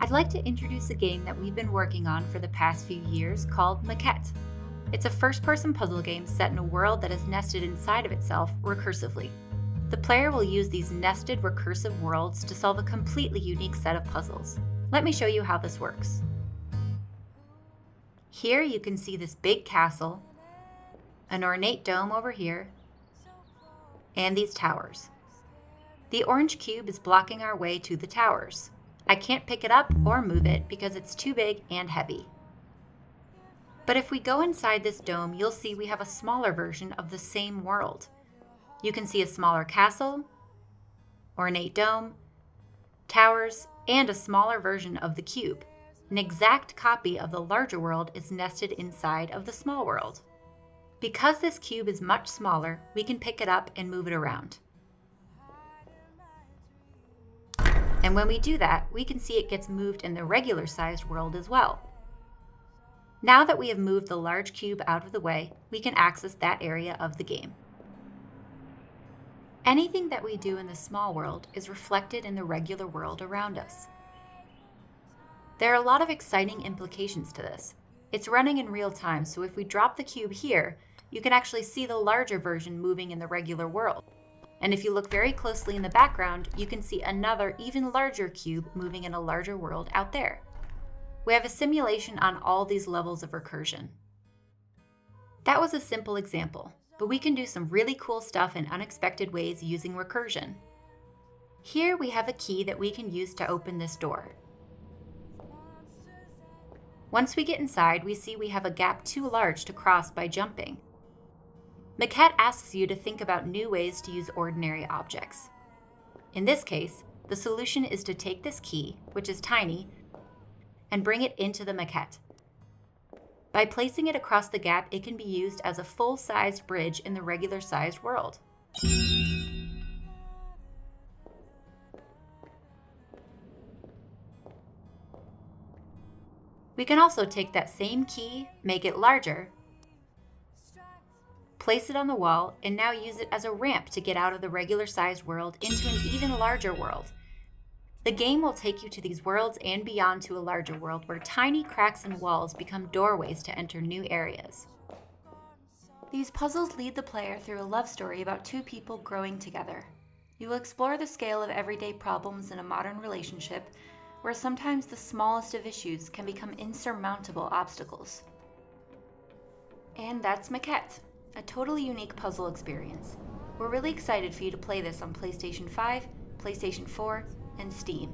I'd like to introduce a game that we've been working on for the past few years called Maquette. It's a first-person puzzle game set in a world that is nested inside of itself recursively. The player will use these nested recursive worlds to solve a completely unique set of puzzles. Let me show you how this works. Here you can see this big castle, an ornate dome over here, and these towers. The orange cube is blocking our way to the towers. I can't pick it up or move it because it's too big and heavy. But if we go inside this dome, you'll see we have a smaller version of the same world. You can see a smaller castle, ornate dome, towers, and a smaller version of the cube. An exact copy of the larger world is nested inside of the small world. Because this cube is much smaller, we can pick it up and move it around. And when we do that, we can see it gets moved in the regular sized world as well. Now that we have moved the large cube out of the way, we can access that area of the game. Anything that we do in the small world is reflected in the regular world around us. There are a lot of exciting implications to this. It's running in real time, so if we drop the cube here, you can actually see the larger version moving in the regular world. And if you look very closely in the background, you can see another even larger cube moving in a larger world out there. We have a simulation on all these levels of recursion. That was a simple example, but we can do some really cool stuff in unexpected ways using recursion. Here we have a key that we can use to open this door. Once we get inside, we see we have a gap too large to cross by jumping. Maquette asks you to think about new ways to use ordinary objects. In this case, the solution is to take this key, which is tiny, and bring it into the maquette. By placing it across the gap, it can be used as a full-sized bridge in the regular-sized world. We can also take that same key, make it larger, place it on the wall, and now use it as a ramp to get out of the regular-sized world into an even larger world. The game will take you to these worlds and beyond to a larger world where tiny cracks in walls become doorways to enter new areas. These puzzles lead the player through a love story about two people growing together. You will explore the scale of everyday problems in a modern relationship where sometimes the smallest of issues can become insurmountable obstacles. And that's Maquette. A totally unique puzzle experience. We're really excited for you to play this on PlayStation 5, PlayStation 4, and Steam.